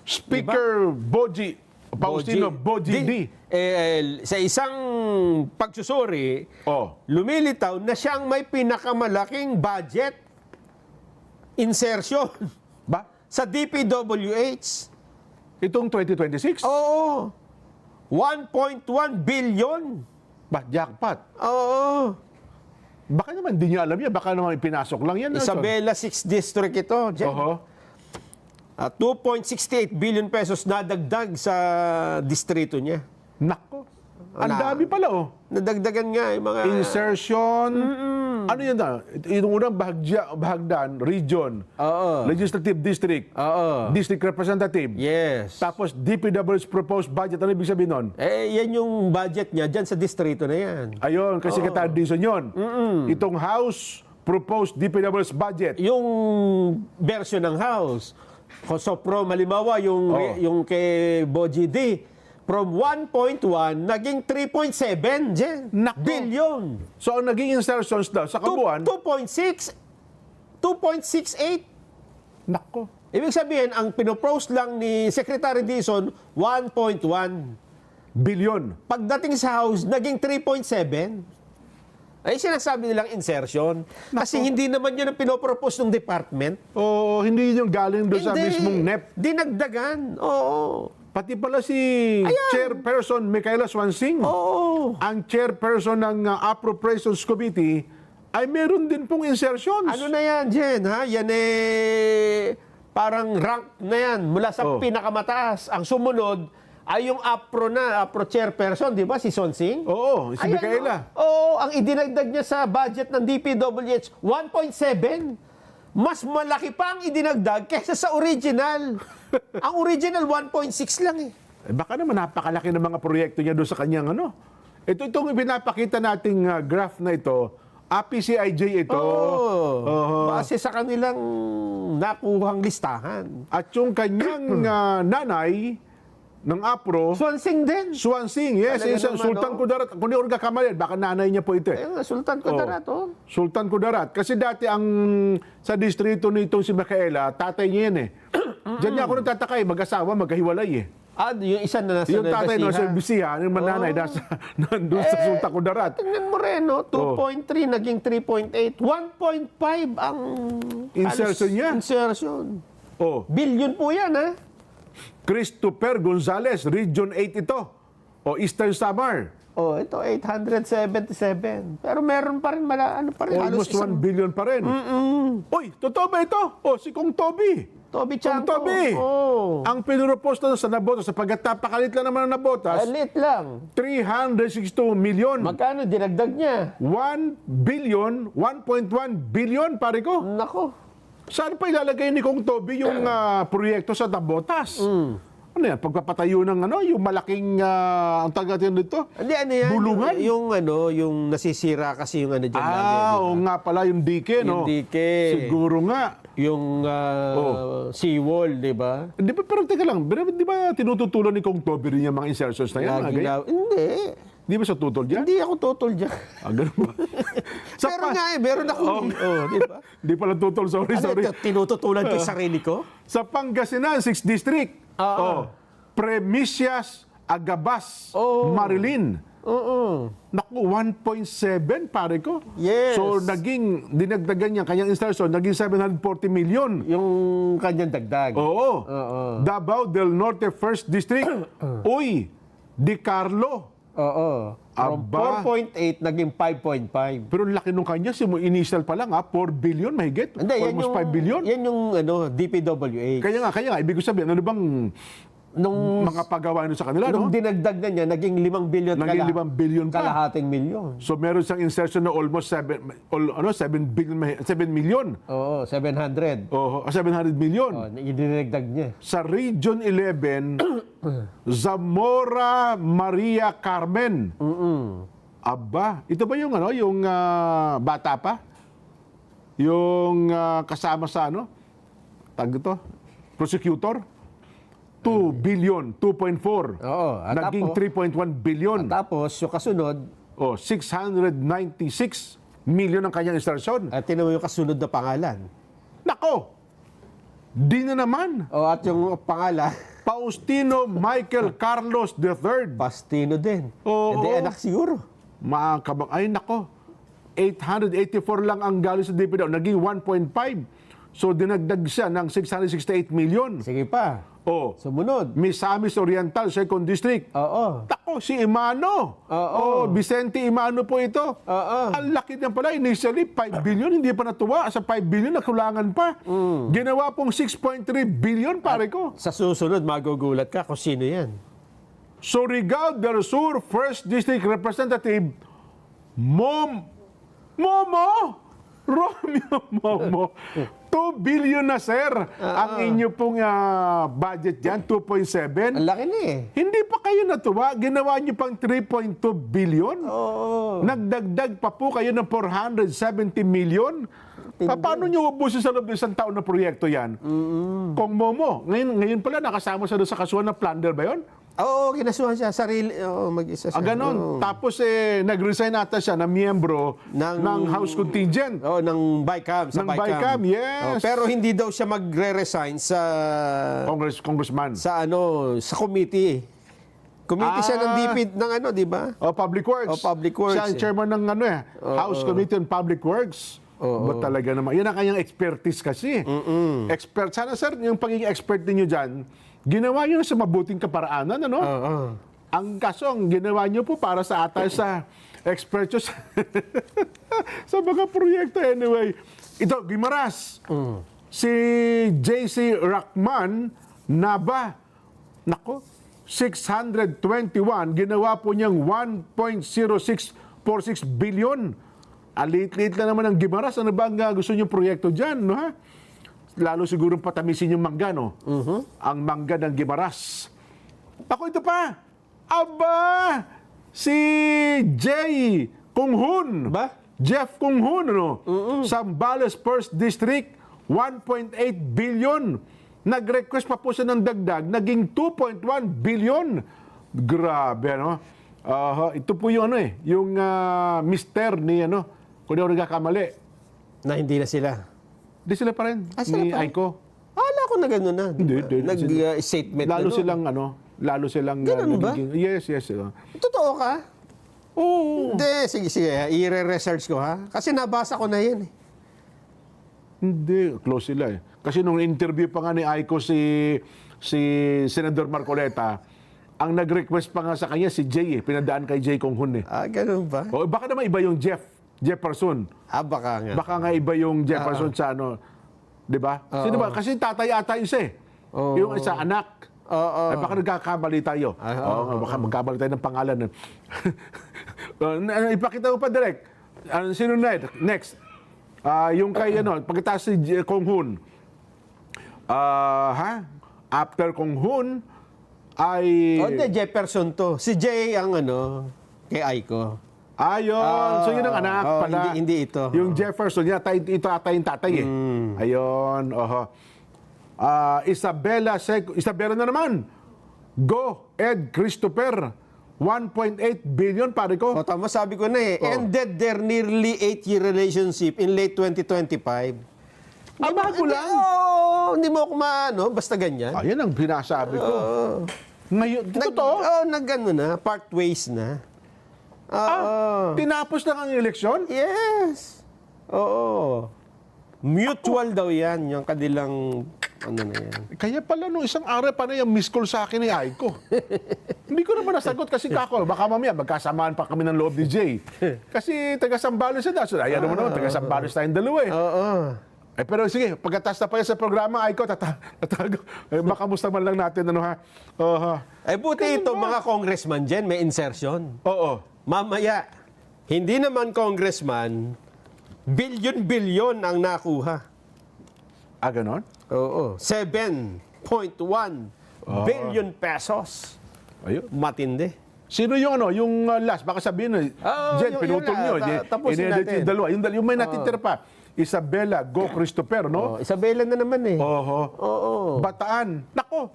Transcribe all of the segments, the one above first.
Speaker Boji, Faustino Boji D. Sa isang pagsusuri, lumilitaw na siyang may pinakamalaking budget insertion Ba? sa DPWH. Itong 2026? Oo. 1.1 billion. Ba, jackpot. Oo. Baka naman, di niya alam yan. Baka naman ipinasok lang yan. Isabela 6 District ito, Jen. Oho. 2.68 billion pesos nadagdag sa distrito niya. Nako. Ang dami pala, oh. Nadagdagan nga yung mga... Insertion. Ano yan na? Yung unang bahagdan, region. Oo. Legislative district. Oo. District representative. Yes. Tapos DPW's proposed budget. Ano ibig sabihin nun? Yan yung budget niya dyan sa distrito na yan. Ayun, kasi Secretary Dizon yun. Itong House proposed DPW's budget. Yung version ng House. So, halimbawa, yung kay Boji D, from 1.1, naging 3.7, Jen. Nako. Billion. So, ang naging insertions daw sa kabuuan, 2.6, 2.68. nako. Ibig sabihin, ang pinopose lang ni Secretary Dizon, 1.1. Billion. Pagdating sa House, naging 3.7. Ay, sinasabi nilang insertion. Kasi hindi naman yun ang pinopropose ng department. O hindi yung galing doon sa mismong NEP. Dinagdagan. Oo. Pati pala si Chairperson Micaela Swansing, Oo. ang chairperson ng Appropriations Committee, ay meron din pong insertions. Ano na yan, Jen? Ha? Yan parang rank na yan mula sa pinakamataas. Ang sumunod ay yung APRO chairperson, di ba? Si Sonsing. Oo, si Micaela. Oo, ang idinagdag niya sa budget ng DPWH, 1.7. Mas malaki pa ang idinagdag kaysa sa original. Ang original, 1.6 lang eh. Baka naman napakalaki ng mga proyekto niya doon sa kanyang ano. Itong pinapakita nating graph na ito, APCIJ ito. Base sa kanilang nakuhang listahan. At yung kanyang nanay ng APRO, Swansing din. Swansing, yes, Talaga naman, Sultan Kudarat. Kung di Orga Kamayan, baka nanay niya po ito. Ayun nga, Sultan Kudarat, Sultan Kudarat. Kasi dati sa distrito nitong si Micaela, tatay niya yan eh. Diyan niya ako nagtataka eh, mag-asawa, magkahiwalay eh. Yung isa na nasa Yung tatay no, sa Basiha. Bisiha, yung mananay, nandun sa Sultan Kudarat. Tingnan mo rin, 2.3 naging 3.8. 1.5 ang Insertion niya. Insertion. Oh, Billion po yan, ha? Christopher Gonzales, Region 8 ito. O Eastern Samar. Ito 877. Pero meron pa rin Almost 1 billion pa rin. Uy, totoo ba ito? Si Kong Toby. Toby Kong Chanco. Toby. Ang pinropose na sa nabotas, sapagkat napakalit lang naman ang nabotas, Alit lang. 362 million. Magkano dinagdag niya? 1 billion, 1.1 billion, pare ko. Nako. Saan pa ilalagay ni Kong Toby yung proyekto sa nabotas? Ano yan? Pagpapatayo ng yung malaking, ang tagatin nito? Hindi, ano yan? Bulungan? Yung nasisira kasi yung dyan lagi. Oo nga pala, yung dike, no? Yung dike. Siguro nga. Yung seawall, di ba? Di ba, pero teka lang, di ba tinututulan ni Kong Toby rin yung mga insertions na yan? Hindi. Di ba sa tutol dyan? Hindi ako tutol dyan. Ganun ba? Meron nga meron ako. Di ba? Di pala tutol, sorry. Tinututulan ko yung sarili ko? Sa Pangasinan, 6th District. Premisias, Agabas, Marilyn. Naku, 1.7, pare ko. Yes. So, dinagdagan niya, kanyang insertion, naging 740 million. Yung kanyang dagdag. Oo. Davao del Norte, 1st District. Uy, Di Carlo. From 4.8 naging 5.5. Pero laki nung kanya, initial pa lang 4 billion mahigit. Hindi, Almost 5 billion. Yan yung DPWH. Kaya nga, ibig ko sabihin, ano bang mga pagawa nyo sa kanila, Nung no? dinagdag na niya, naging 5 billion Naging 5 billion pa. Kalahating milyon. So meron siyang insertion na almost 7 million. 700. 700 million. Idinagdag niya. Sa Region 11, Zamora Maria Carmen. Aba, ito ba yung yung bata pa? Yung kasama sa tag ito, prosecutor? 2 billion, 2.4. Naging 3.1 billion. At tapos, yung kasunod, 696 million ang kanyang insertion. at tinan mo yung kasunod na pangalan. Nako! Di na naman. At yung pangalan, Faustino Michael Carlos III. Pastino din. Oo. Hindi anak siguro. Ay nako, 884 lang ang galing sa DPW, naging 1.5. So dinagdag siya ng 668 million. Sige pa. Oh, Sumunod. Misamis Oriental, 2nd District. Oo. Tako, si Imano. Oo. Vicente Imano po ito. Oo. Ang laki niya pala. Initially, 5 billion. Hindi pa natuwa. Sa 5 billion, nakulangan pa. Ginawa pong 6.3 billion, pare ko. Sa susunod, magugulat ka kung sino yan. Surigao del Sur, 1st District Representative, Momo! Romeo Momo. 2 billion na, sir. Ang inyo pong budget dyan, 2.7. Ang laki na eh. Hindi pa kayo natuwa. Ginawa nyo pang 3.2 billion. Oo. Nagdagdag pa po kayo ng 470 million. Paano nyo ubusin sa loob ng isang taon na proyekto yan? Kung Momo, ngayon pala nakasama siya doon sa kasuhan ng plunder ba yun? Oo, kinasuhan siya. Sarili. Oo, mag-isa siya. Ganon. Tapos nag-resign ata siya na miyembro ng House Contingent. Oo, ng BICAM. Sa Ng BICAM, yes. Pero hindi daw siya magre-resign sa Congressman. sa committee. Committee siya ng DP ng di ba? Public Works. Public Works, Siya ang chairman ng House Committee on Public Works. Ba talaga naman. Yan ang kanyang expertise kasi. Expert. Sana sir, yung pagiging expert ninyo dyan, ginawa nyo sa mabuting kaparaanan, ano? Ang kaso, ang ginawa nyo po para sa sa expert nyo sa mga proyekto. Anyway, ito, Guimaras. Si JC Rachman Naba, nako, 621, ginawa po niyang 1.0646 billion. Liit-liit lang naman ang Guimaras. Ano ba ang gusto niyong proyekto dyan, no ha? Lalo siguro patamisin yung mangga, no? Ang mangga ng Guimaras. Ako ito pa. Aba! Si Jay Kunghun. Ba? Jeff Kunghun, no? Zambales 1st District, 1.8 billion. Nag-request pa po siya ng dagdag, naging 2.1 billion. Grabe, ano? Ito po yung yung mister ni, kung di ako nagkakamali. Na hindi na sila. Di sila pa rin, Sila ni pa rin? Aiko. Ala ko na gano'n na. Hindi. Nag-statement na Lalo doon. lalo silang Ganun ba? Yes. Totoo ka? Oo. Hindi, sige. I-research ko ha. Kasi nabasa ko na yan eh. Hindi, close sila eh. Kasi nung interview pa nga ni Aiko si Senador Marcoleta, ang nag-request pa nga sa kanya si Jay eh. Pinadaan kay Jay Kunghun eh. Ganun ba? O baka naman iba yung Jefferson. Baka nga. Baka nga iba yung Jefferson sa di ba? Sino ba? Kasi tatay ata isa eh. Yung isa anak. Baka nagkakamali tayo. Baka magkamali tayo ng pangalan. Ipakita mo pa direct. Sino next? Yung kay pagkatapos si Kunghun. After Kunghun ay Hindi, Jefferson to. Si Jay ang kay Aiko. Ayun. So yun ang anak pala. Hindi ito. Yung Jefferson, ito ata yung tatay eh. Ayun. Isabela na naman. Go, Ed Christopher. 1.8 billion, pare ko. Tama, sabi ko na eh. Ended their nearly 8-year relationship in late 2025. Bago lang. Hindi mo ako basta ganyan. Ayan ang binasabi ko. Ngayon, totoo? Na, part ways na. Tinapos lang ang eleksyon? Yes. Oo. Mutual daw yan, yung kanilang, na yan. Kaya pala nung isang araw pa na yung miss call sa akin ni Aiko. Hindi ko naman nasagot kasi kako, baka mamaya magkasamaan pa kami ng loob ni Jay. Kasi taga-Sambales siya. So, ayan naman taga-Sambales tayong dalawa eh. Pero sige, pagkatas na pa yan sa programa, Aiko, tatago. Makamusta man lang natin, Buti ito, mga congressman dyan, may insertion. Oo. Mamaya, hindi naman congressman, bilyon-bilyon ang nakuha. Ganon? Oo. 7.1 billion pesos. Ayun. Matindi. Sino yung yung last? Baka sabihin, Jen, pinutol nyo. Tapusin natin. Yung dalawa. Yung may natitira pa. Isabela Go Christopher, no? Isabela na naman eh. Oo. Bataan. Nako.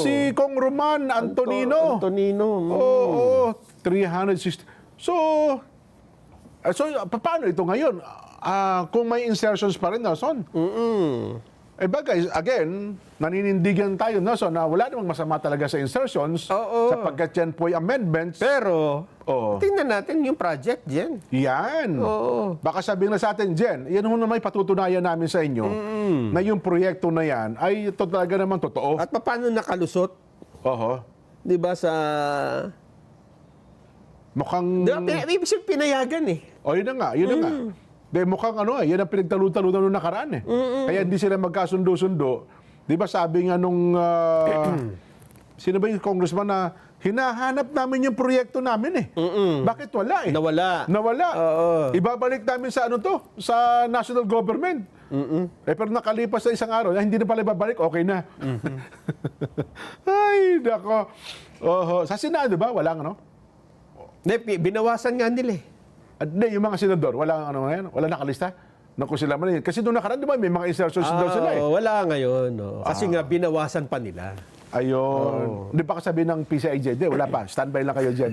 Si Kong Roman Antonino. Oo. 360. So, paano ito ngayon? Kung may insertions pa rin, Nelson? Eh bagay, again, naninindigan tayo, no? So na wala namang masama talaga sa insertions Oo. sapagkat yan po ay amendments. Pero, Oo. tingnan natin yung project, Jen. Yan. Oo. Baka sabihin na sa atin, Jen, yan ho naman patutunayan namin sa inyo na yung proyekto na yan ay ito talaga naman totoo. At paano nakalusot? Oho. Di ba sa... Mukhang... Di ba, ibig sabihin pinayagan eh. O, yun na nga, yun na nga. De, mukhang yan ang pinagtalutan nung nakaraan eh. Kaya hindi sila magkasundo-sundo. Di ba sabi nga nung... sino ba yung congressman na hinahanap namin yung proyekto namin eh. Bakit wala eh? Nawala. Oo. Ibabalik namin sa ano to? Sa national government. Eh pero nakalipas sa isang araw, hindi na pala ibabalik, okay na. Ay, nako. Oho. Sa Senado ba? Walang ano? Hindi, binawasan nga nila eh. At hindi, yung mga senador, wala nakalista. Naku sila man. Kasi doon nakaraan, di ba, may mga insertions daw sila eh. Wala ngayon. No. Kasi nga, binawasan pa nila. Ayun. Di ba kasabi ng PCIJ? Di, wala pa. Standby lang kayo dyan.